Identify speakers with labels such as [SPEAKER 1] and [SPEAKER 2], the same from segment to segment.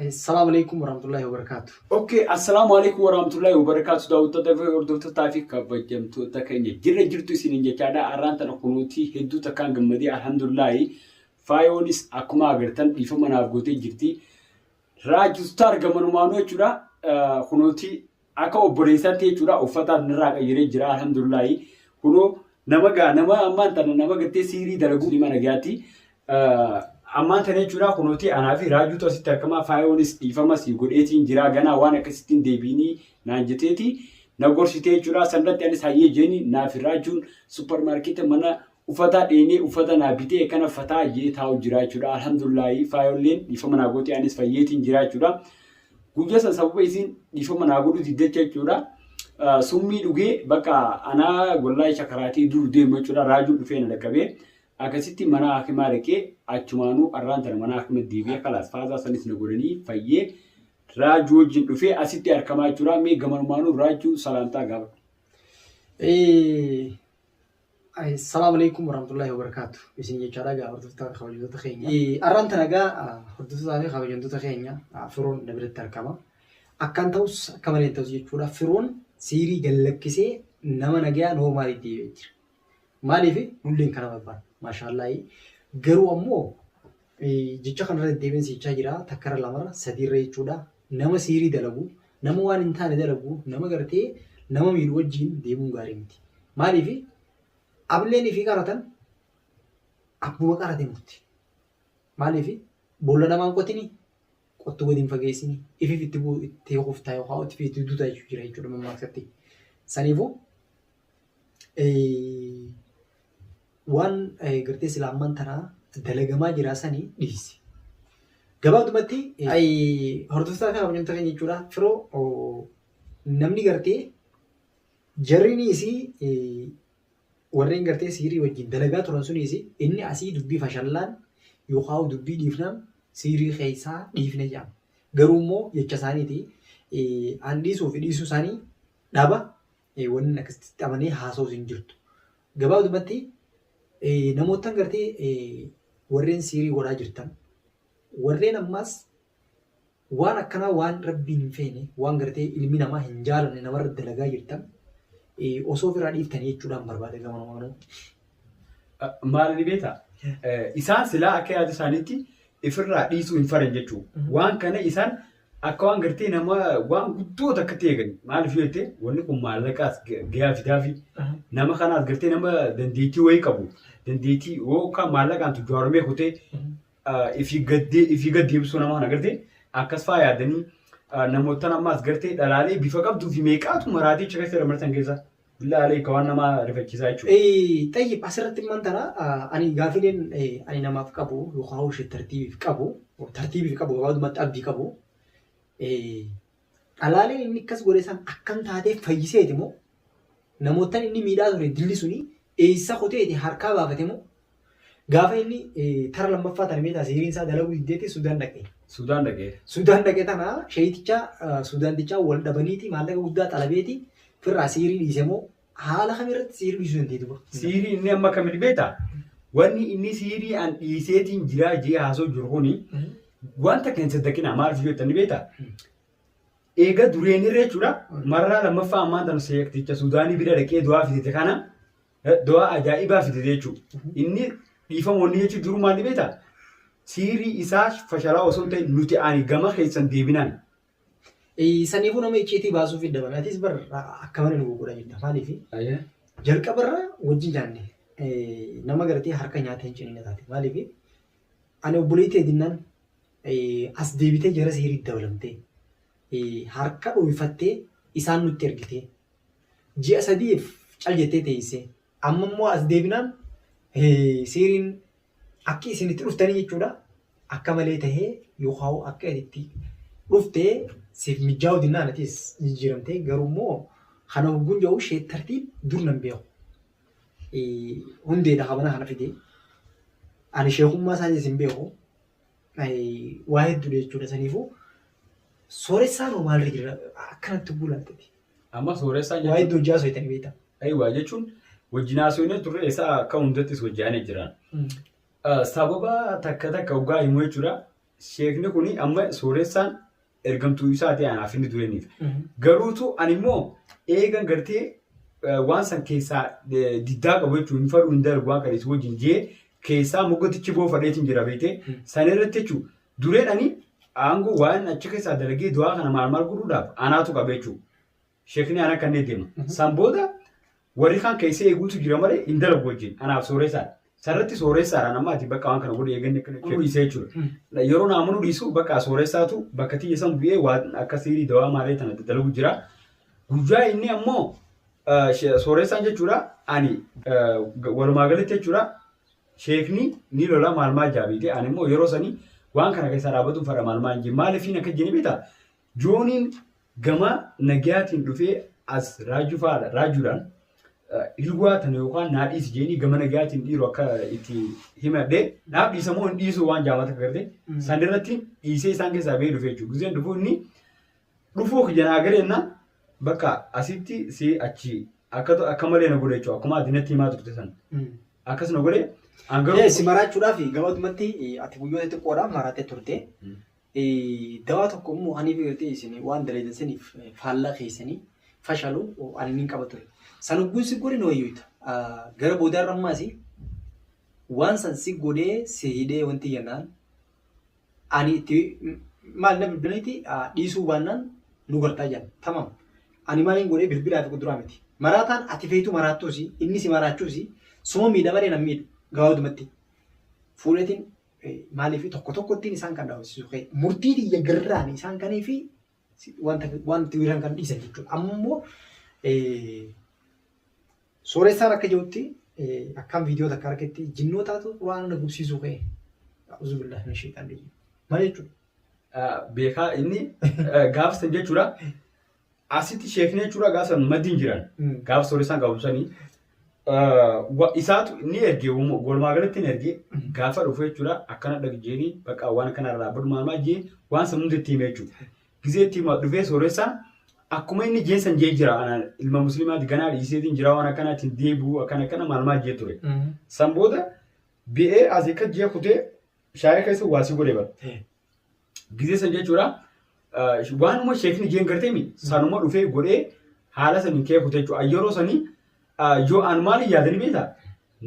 [SPEAKER 1] السلام عليكم ورحمة الله وبركاته.
[SPEAKER 2] Okay, assalamu alaikum warahmatullahi wabarakatuh. Daawwattoota fi hordoftoota fi kabajamtoota keenya jirra jirtu isiniin jechaadha. Arraan tana kunuutii hedduu takkaan gammadee alhamdulillahi faayoonis akkuma agartan dhiifama naaf gootee jirti. Raajistaa argamanumaanuu jechuudha. Kunuutii akka obboleessaatti jechuudha uffataan irraa qayyiree jira alhamdulillahi. Kunoo nama ammaan tana nama gartee siirii dalaguu dhima nagaatti. Ammaan tana jechuudha kunuutii anaa fi raajuutu asitti argama faayoonis dhiifamas godheetiin jira ganaa waan akkasittiin deebiinii naan jetteeti na gorsitee jechuudha sanirratti anis hayyee jeeni naaf raajuun suppermaarkeetii mana uffataa dheenee uffata naa bitee kana fataa jee taa'u jira jechuudha alhamdulillahi faayolleen dhiifama naa gootee anis fayyeetiin jira jechuudha guyyaa san sababa isiin dhiifama naa godhu diddacha jechuudha summii dhugee bakka anaa gollaa shakaraatii dur deemu jechuudha raajuun dhufee na dhaqqabee akkasitti mana hakimaa dhaqee achumaanuu arraan tana mana hakimaa deebi'ee kalaas faasaa sanis na godhanii fayyee raajuu wajjin dhufee asitti argamaa jechuudha mee gamanumaanuu raajuu salaamtaa gaafa.
[SPEAKER 1] السلام عليكم ورحمة الله وبركاته. بسم الله تعالى هردوتا خواجندو تخينيا. أران تناقا هردوتا خواجندو تخينيا فرون نبرد تركما. أكان توس كمان توس يجورا فرون سيري جلكسي نما نجيا نو ماري ديويتر. مالي في نولين كنا ببان. ما شاء الله غرو أمو جيتشا خنرا ديبن سيتشا جرا تكرر لامرا سدير ريتشودا نما سيري دلبو نما وان انتان دلبو نما غرتي نما ميروجين ديمون غاريمتي مالي في أبليني في كارتن أبو بكرة ديموتي مالي في بولا نما قوتيني قوتو ودين فجيسيني إفي في تبو تيوقف تايو خاوت في تدو تايو جرا يجورا مما كتي سانيفو وان غرتي سلامان ترى دلقما جراساني ديسي gabaabumatti hordoftoota fi hawwattoota keenya jechuudha firoo namni gartee jarriinis warreen gartee siirii wajjin dalagaa turan sunis inni asii dubbii fashallaan yookaan dubbii dhiifnaan siirii keessaa dhiifne jedhama garuu immoo jecha isaaniiti aan dhiisuu fi dhiisuu isaanii dhaba wanni akkasitti amanee haasa'us hin jirtu gabaabumatti namoota gartee warreen siirii godhaa jirtan warreen ammas waan akkanaa waan rabbiin hin feene waan gartee ilmi namaa hin jaalanne namarra dalagaa jirtan osoo ofirraa dhiiftanii jechuudhaan barbaade gamanumaanuu.
[SPEAKER 2] Maal ni beektaa? Isaan silaa akka yaada isaaniitti ifirraa dhiisuu hin faran jechuudha. Waan kana isaan akka waan gartee nama waan guddoota akka ta'e gani maaliif yoo ta'e wanni kun maallaqaas gahaa fidaa fi nama kanaas gartee nama dandeettii wayii qabu dandeettii yookaan maallaqaan tujjaaramee kutee ifi gaddeebisuu namaa agartee akkas fa'aa yaadanii namoota namaas gartee dhalaalee bifa qabduu fi meeqaatu maraatii keessa dabarsan keessa bilaalee waan nama rifachiisaa jechuudha.
[SPEAKER 1] Tayyib asirratti mantara ani gaafileen ani namaaf qabu yookaan hojii tartiibiif qabu gabaabumatti abdii qabu dhalaaleen inni akkas godhe san akkam taatee fayyiseeti moo namootaan inni miidhaa ture dilli suni eessa kuteeti harkaa baafate moo gaafa inni tara lammaffaa tana meetaa siiriin isaa dalaguu diddeetti Sudaan dhaqee. Sudaan dhaqee tana sheeticha Sudaantichaa wal dhabaniiti maallaqa guddaa xalabeeti firraa siirii dhiise moo haala kamirratti siirii dhiisuu dandeetu?
[SPEAKER 2] Siirii inni amma kamii beektaa? Wanni inni siirii an dhiiseetiin jiraa jee haasoo jiru kuni wanta kan saddaqina maaliif yoo ta'an beektaa? Eega dureen irra jechuudha marraa lammaffaa ammaan tana seekticha Sudaanii bira dhaqee du'aa fidete kana du'aa ajaa'ibaa fidete jechuudha. Inni dhiifamoonni jechuun duruu maal beektaa? Siirii isaa fashalaa osoo hin ta'in nuti ani gama keessan deebinaan.
[SPEAKER 1] Saniifuu nama icciitii baasuuf hin dabalan. Atis bara akka mana nu godhan jedha. Maaliif? Jalqabarra wajjin jaanne nama gartee harka nyaata hin cinne taate. Maaliif? Ani obboleettii edinnaan as deebitee jara siirii dabalamtee harka dhuunfattee isaan nutti ergitee ji'a sadiif cal jettee teessee amma immoo as deebinaan siiriin akka isinitti dhuftanii jechuudha akka malee tahee yookaan akka itti dhuftee siif mijaa'u dinnaan atis jijjiiramtee garuu immoo kana hogguun jedhu ishee tartiib dur nan beeku. Hundeedha qabana kana fidee ani sheekummaa isaaniis hin beeku waa hedduudha jechuudha saniifuu sooressaan hoo maalirra jira akkanatti buulattati.
[SPEAKER 2] Amma sooressaan
[SPEAKER 1] waa hedduu hojjaa soitanii beektaa.
[SPEAKER 2] Waa jechuun wajjinaa soinee turre isaa akka hundattis wajjaanee jiran. Sababa takka hoggaa himuu jechuudha sheekni kuni amma sooressaan ergamtuu isaati anaaf inni dureeniif. Garuutu ani immoo eegan gartee waan san keessaa diddaa qabu jechuun hin fadhu hin darbu waan kadheessu wajjin jee keessaa moggotichi boofadheetiin jira beekte san irratti jechuun dureedhanii aangoo waan achi keessaa dalagee du'aa kana maal godhuudhaaf anaatu qaba jechuudha. Sheekni ana kanneen deema. San booda warri kan keessee eeguutu jira malee hin dalagu wajjin anaaf sooressaa. Sarratti sooressaa nama ati bakka waan kana godhe eeganne kana dhiisee jechuudha. Yeroo naamunu dhiisu bakka sooressaatu bakka tiyya san bu'ee waan akka siirii dawaa maalee tana dalagu jira. Guyyaa inni ammoo sooressaan jechuudha ani walumaa galatti jechuudha sheekni ni lola maal jaabiite ani immoo yeroo sanii waan kana keessa dhaabatu fara maal jee maaliifin akka jenni beektaa jooniin gama nagayaatiin dhufee as raajuudhaan ilgwaa tana yookaan naadhiis jeeni gama nagayaatiin dhiiru akka itti himadhe naaf dhiisamoo hin dhiisu waan jaamata garte san irratti dhiisee isaan keessaa ba'ee dhufee jechuudha. Gizeen dhufuu inni dhufuu janaa galeenna bakka asitti si achi akka malee na godhe jechuudha. Akkuma addinatti himaa turte san akkas na godhe.
[SPEAKER 1] Si maraachuudhaaf gabaabumatti ati guyyoota xiqqoodhaaf maraattee turte. Dawaa tokko immoo ani biqiltee isin waan daleedansaniif faallaa keessanii fashaluu ani niin qaba ture. San hogguun si godhe nooyyuuta. Gara boodarra ammaas waan san si godhee si hidhee wanti jennaan ani itti maal na bilbilaniiti dhiisuu baannaan nu gartaa jenna. Tamam. Ani maaliin godhee bilbilaa fi kuduraa miti. Maraataan ati feetu maraattuusi inni si maraachuusi suma miidha malee nan miidha gabaabumatti. Fuudhetiin maaliif tokkottiin isaan kan daawwisiisu murtii xiyya garraan isaan kanii fi wanti wiiraan kan dhiisan jechuudha. Ammoo sooressaan akka jirutti akkam viidiyoo takka argatte jinnootaatu waan na gubsiisu ka'e. Uzubillah na sheetaan deemu. Maal jechuudha?
[SPEAKER 2] Beekaa inni gaafsan jechuudha. Asitti sheekni jechuudha gaafa maddiin jiran gaafa sooressaan gaafsanii isaatu ni ergee walumaa galatti ni ergee gaafa dhufu jechuudha akkana dhagjeeni bakka waan kana irraa baduu maal jee waan san hundi itti hime jechuudha. Gizee itti dhufee sooressaan akkuma inni jeensan jee jira ilma musliimaati ganaa dhiiseetiin jira waan akkanaatiin deebi'uu akkana maal jee ture. San booda bi'ee asii akka jee kutee shaayii keessa waasii godhee bara. Gizee san jechuudha waanuma sheekni jeen gartee mi sanuma dhufee godhee haala saniin kee kutee jechuudha. Yeroo sanii yoo aan maali yaadanii beektaa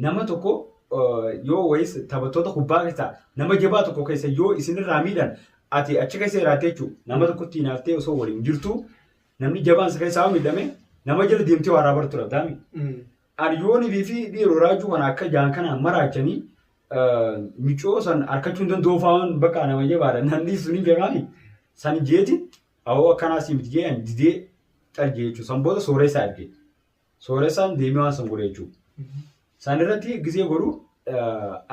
[SPEAKER 2] nama tokko yoo wayis taphattoota kubbaa keessaa nama jabaa tokko keessa yoo isinirraa miidhan ati achi keessa jiraatee jechuudha. Nama tokkotti hinaaftee osoo waliin jirtu namni jabaan keessaa miidhame nama jala deemtee waa raabartu dhabdaami. Ariyoonii fi dhiiroo raajuu kana akka jaan kana maraachanii micoo san harkachuu hin danda'u fa'aan bakka nama jabaadha. Namni sun hin beekaani. San jeeti awoo akkanaa si miti jee didee xarjee jechuudha. San booda sooressaa argee. Sooressaan deemee waan san godhe jechuudha. San irratti gizee godhu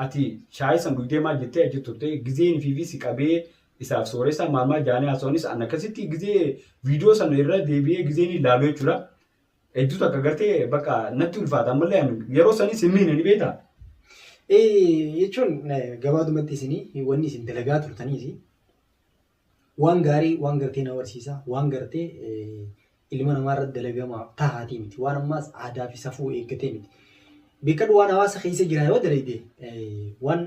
[SPEAKER 2] ati shaayii san dhugdee maal jettee achi turte gizeen fi si qabee isaaf sooressaan maal jaanii haasawaanis an akkasitti gizee viidiyoo san irra deebi'ee gizeen ilaaluu jechuudha. Ejjuutu akka gartee bakka natti ulfaata ammallee yeroo sanis hin miine ni beektaa.
[SPEAKER 1] Jechuun gabaabumatti isinii wanni isin dalagaa turtaniisi waan gaarii waan gartee na barsiisa waan gartee ilma namaa irratti dalagamaa taa'aatii miti waan ammaas aadaa fi safuu eeggatee miti. Beekadhu waan hawaasa keessa jira yoo dalagde waan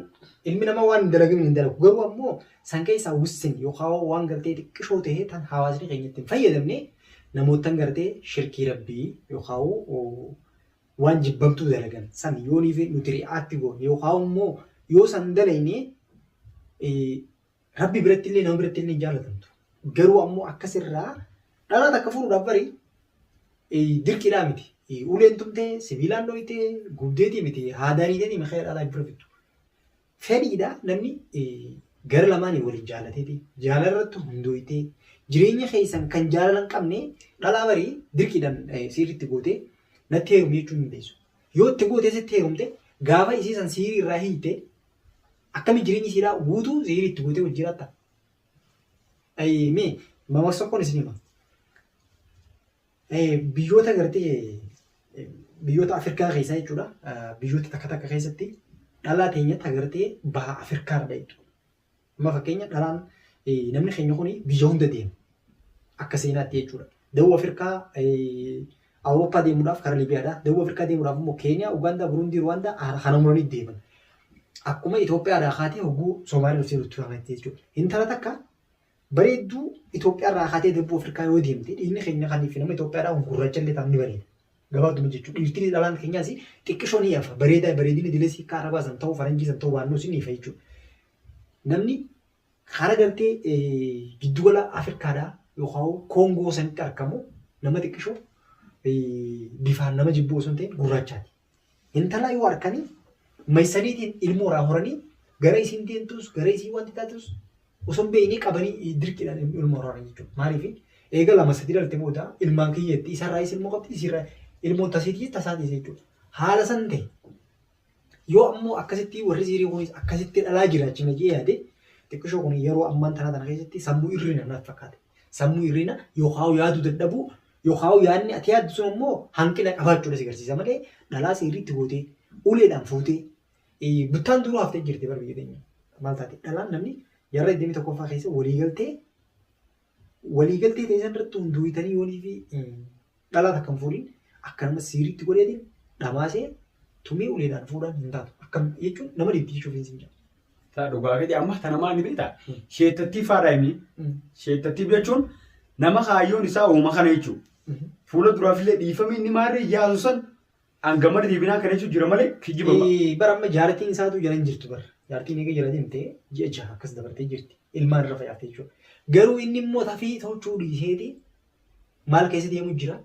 [SPEAKER 1] ilmi namaa waan dalagamu hin dalagu garuu ammoo san keessaa wussin yookaan waan gartee xiqqishoo ta'ee tan hawaasni keenya ittiin fayyadamne namootaan gartee shirkii rabbii yookaan waan jibbamtuu dalagan san yoo nuti ri'aatti goone yookaan immoo yoo san dalagne rabbi biratti illee nama biratti illee jaalatamtu. Garuu ammoo akkasirraa dhalaa takka fuudhuudhaaf bari dirqiidhaa miti. Uleen tumtee sibiilaan dhohitee gubdeetii miti haadaaniitii maqaa dhalaa bira fiddu. Fedhiidhaa namni gara lamaanii waliin jaalateeti jaalarratti hundooyitee jireenya keessan kan jaalala hin qabne dhalaa bari dirqiidhaan siiritti gootee natti heerumee jechuun hin dandeessu. Yoo itti gootee sitti heerumte gaafa isii san siirii irraa hiite akkami jireenyi isiidhaa guutuu siirii itti gootee wajjin jiraata. Mee mammaaksa kun isin hima. Biyyoota gartee biyyoota Afrikaa keessaa jechuudha. Biyyoota takka keessatti dhalaa teenyatti agartee baha Afrikaa irra jechuudha. Amma fakkeenya dhalaan namni keenya kun biyya hunda deema. Akka seenaatti jechuudha. Dawuu Afrikaa Awurooppaa deemuudhaaf karaa Libiyaadha. Dawuu Afrikaa deemuudhaaf immoo Keeniyaa, Ugaandaa, Buruundii, Ruwaandaa kana muranii deeman. akkuma Itoophiyaadhaa kaatee hogguu Somaaliyaa dhufee nutti amantii jechuudha. Intala takka bareedduu Itoophiyaarraa kaatee dabboo Afrikaa yoo deemte dhiirri keenya kaniif nama Itoophiyaadhaa gurraacha illee ta'an ni bareeda. Gabaabduma jechuudha. Dhiirri dhalaan keenyaas xiqqishoo ni hafa. Bareedina idilee hiikaa arabaa san ta'uu faranjii san ta'uu waannoo sin ifa jechuudha. Namni karaa galtee giddugala Afrikaadhaa yookaan Koongoo sanitti argamu nama xiqqishoo bifaan nama jibbuu osoo hin ta'in gurraachaati. Intala yoo harkanii maysaniitiin ilmoo irraa horanii gara isiin deemtus gara isiin wanti taatus osoo beeknii qabanii dirqiidhaan ilmoo irraa jechuudha. Maaliif eega lama sadii dhalte mootaa ilmaan kiyyeetti isarraayis ilmoo qabdi isirraa ilmoon tasiitii tasaatii jechuudha. Haala san ta'e yoo ammoo akkasitti warri siirii kunis akkasitti dhalaa jiraachina jee yaade xiqqishoo kun yeroo ammaan tana keessatti sammuu irriina naaf fakkaate. Sammuu irriina yookaan yaaduu dadhabuu yookaan yaadni ati yaaddu sun immoo hanqina qabaachuudha si agarsiisa malee dhalaa sirriitti gootee uleedhaan fuutee bittaan duruu haftee jirti bara biyya keenya. Maal taate dhalaan namni yeroo 21ffaa keessa waliigaltee teessan irratti hunduutanii yoonii fi dhalaa takkan fuudhin akkanuma sirriitti godheetiin dhamaasee tumee uleedhaan fuudhaan hin taatu. Akkam jechuun nama dhiibbii jechuuf hin sinjaa.
[SPEAKER 2] Taa dhugaa gadi amma tana maal ni beektaa? Sheettattii faadhaayimii. Sheettattii jechuun nama kaayyoon isaa uuma kana jechuudha. Fuula duraafillee dhiifamii inni maarree yaasu san hangama deebinaa kana jechuun jira malee kijjiba.
[SPEAKER 1] Bara amma jaartiin isaatu jalan jirtu bara. Jaartiin eega jala deemtee ji'a jaha akkas dabartee jirti. Ilmaan irra facaaftee jechuudha. Garuu inni immoo tafii tolchuu dhiiseeti maal keessa deemu jira?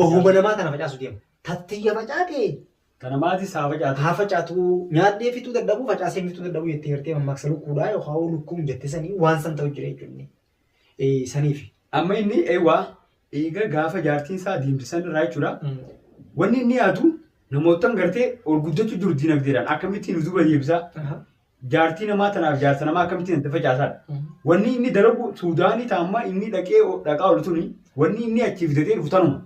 [SPEAKER 1] Wahuma namaa tana facaasu deema. Tattiyya facaatee.
[SPEAKER 2] Kana maatis haa facaatu.
[SPEAKER 1] Haa facaatu nyaadhee fituu dadhabuu facaasee fituu dadhabuu jettee gartee mammaaksa lukkuudhaa yookaan lukkuun jettee sanii waan san ta'u jira jechuudha. Saniif.
[SPEAKER 2] Amma inni eewwaa eega gaafa jaartiin isaa deemsisan irraa jechuudha. Wanni inni yaadu namootaan gartee ol guddachuu jiru dinagdeedhaan akkamittiin utubaa deebisaa. Jaartii namaa tanaaf jaarsa namaa akkamittiin itti facaasaadha. Wanni inni dalagu Suudaanii taa'ammaa inni dhaqaa ol tuni wanni inni achi fidatee dhufu tanuma.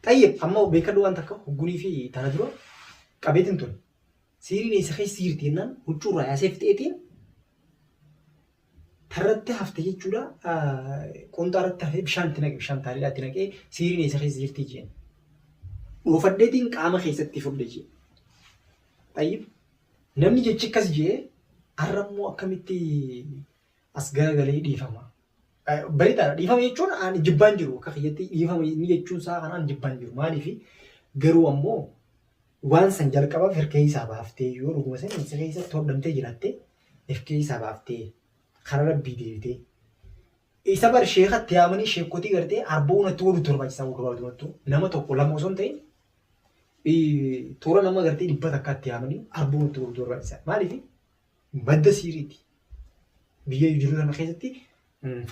[SPEAKER 1] Xayyee amma beekadhu waan takka hoggunii fi tana dura qabeetiin tun siiriin isa keessa siirti jennaan huccuurraa yaasee fixeetiin tarratti hafte jechuudha. Qonxaa irratti hafee bishaanitti naqee bishaan taaliidhaatti naqee siiriin isa keessa siirtii jeen. Dhuufadheetiin qaama keessatti fudhe jee. Xayyib namni jechi akkas jee har'ammoo akkamitti as garagalee dhiifama. Bareedaadha. Dhiifama jechuun aan jibbaan jiru akka kiyyatti dhiifama inni jechuun isaa kanaan jibbaan jiru. Maaliif garuu ammoo waan san jalqabaaf hirkee isaa baaftee yoo dhuguma san isa keessatti hodhamtee jiraatte hirkee isaa baaftee karaa rabbii deebitee isa bar sheekatti yaamanii sheekotii gartee arba'uu natti godhu barbaachisaa gabaabumatti nama tokko lama osoo hin ta'in toora nama gartee dhibba takkaatti yaamanii arba'uu natti godhu barbaachisaa. Maaliif badda siiriiti. Biyya jiru kana keessatti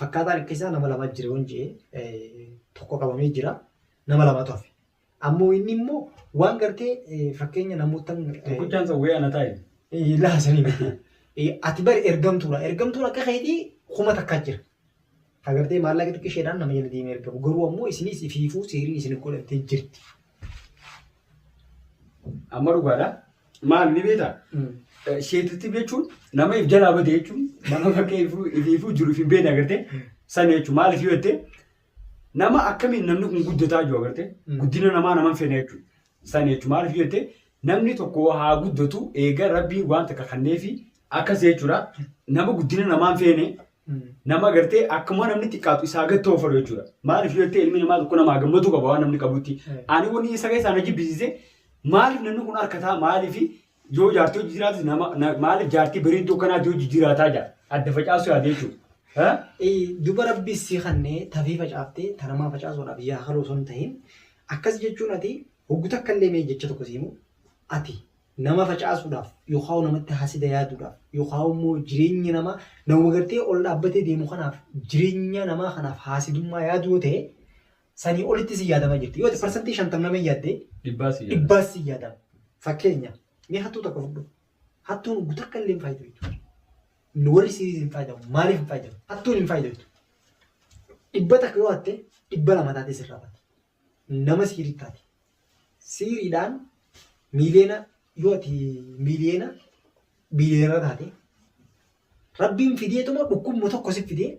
[SPEAKER 1] fakkaataan akka isaa nama lama jira waan jee tokko qabamee jira nama lamatu hafe. Ammoo inni immoo waan gartee fakkeenya namootaan
[SPEAKER 2] tokkochaan sawwee ana taa'e.
[SPEAKER 1] Laasanii miti. Ati bari ergamtuudha. Ergamtuun akka keetii kuma takkaa jira. Agartee maallaqa xiqqisheedhaan nama jala deemee ergamu. Garuu ammoo isinis ifiifuu seerii isin godhattee jirti.
[SPEAKER 2] Amma dhugaadha. Maal ni beektaa? Sheetatti jechuun nama if jalaa bade jechuun nama fakkee ifiifuu jiru fi beekne agartee sana jechuun maaliif yoo jettee nama akkamiin namni kun guddataa jiru agartee guddina namaa nama hin feene jechuudha. Sana jechuun maaliif yoo jettee namni tokko haa guddatu eega rabbii waan takka kanneefi akkas jechuudha. Nama guddina namaa hin feene nama agartee akkuma namni xiqqaatu isaa gattoo falu jechuudha. Maaliif yoo jettee ilmi namaa tokko namaa gammatu qaba waan namni qabutti. Ani wanni isa keessaa na jibbisiise maaliif namni kun harkataa maaliif yoo jaartii hojii jiraatis maaliif jaartii bareedduu kanaatti hojii jiraataa jira adda facaasu yaade jechuudha.
[SPEAKER 1] Duba rabbiis si kannee tafii facaaftee tanamaa facaasuudhaaf yaa haloo osoo hin ta'in akkas jechuun ati hogguta akka illee mee jecha tokko siimu ati nama facaasuudhaaf yookaan namatti hasida yaaduudhaaf yookaan immoo jireenya nama gartee ol dhaabbatee deemu kanaaf jireenya namaa kanaaf hasidummaa yaadu yoo ta'e sanii olitti si yaadama jirti. Yoo parsantii 50 nama yaaddee dhibbaas si yaadama. Fakkeenya mee hattuu tokko fudhu. Hattuun guutuu akka illee hin faayidu jechuudha. Warri siiriis hin faayidamu. Maaliif hin faayidamu? Hattuun hin faayidu. Dhibba takka yoo hatte dhibba lama taatee sirraa baate. Nama siirii taate. Siiriidhaan miiliyoona yoo ati biiliyoona taate rabbiin fideetuma dhukkubuma tokko si fidee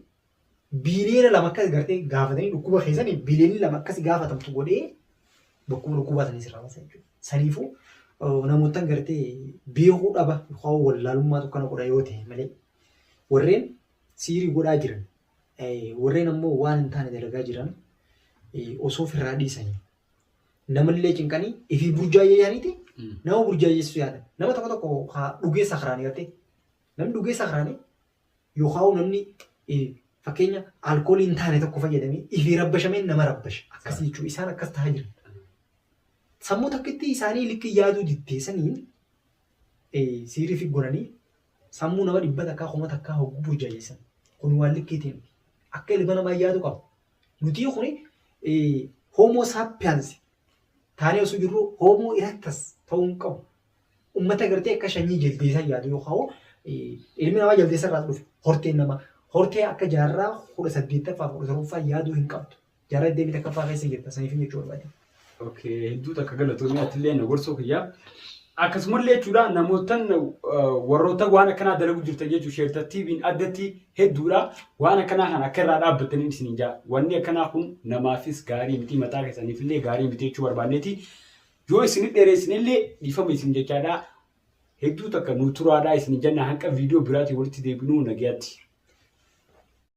[SPEAKER 1] biiliyoona lama akkas gartee gaafatanii dhukkuba keessanii biiliyoonni lama akkas gaafatamtu godhee dhukkuba sanii sirraa baasa jechuudha. Saniifuu namoota gartee beekuu dhaba yookaan wallaalummaatu kana godha yoo ta'e malee warreen siirii godhaa jiran warreen ammoo waan hin taane dalagaa jiran osoo ofirraa dhiisanii namallee cinqanii ifii burjaajeessaniiti nama burjaajessu yaadan nama tokko tokko dhugee sakaraanii gartee namni dhugee sakaraanii yookaan namni fakkeenya alkoolii hin taane tokko fayyadamee ifii rabbashamee nama rabbasha akkasii jechuudha isaan akkas taa'aa jiran. Sammuu takkitti isaanii likkii yaaduu diddeessaniin siirii fi godhanii sammuu nama dhibba takkaa kuma takkaa hogguu burjaajessan kun waan likkiitiin akka ilma namaa yaadu qabu. Nuti kun homoo saappiyaansi taanee osoo jirru homoo irattas ta'uu hin qabu. Uummata gartee akka shanyii jaldeessan yaadu yookaan ilmi namaa jaldeessa irraa dhufe horteen namaa hortee akka jaarraa 18ffaa 17ffaa yaaduu hin qabdu. Jaarraa 8ffaa keessa jirta saniif jechuudha barbaade.
[SPEAKER 2] Okay, hedduu takka galatoomii atillee na gorsoo kiyyaa. Akkasumallee jechuudha namootaan warroota waan akkanaa dalagu jirtan jechuun sheertattiibiin addatti hedduudha. Waan akkanaa kan akka irraa dhaabbatanii isin jaa. Wanni akkanaa kun namaafis gaarii miti mataa keessaniifillee gaarii miti jechuu barbaanneeti. Yoo isin dheeressinillee dhiifama isin jechaadha. Hedduu takka nu turaadhaa isin jenna hanqa viidiyoo biraatii walitti deebinuu nagayaatti.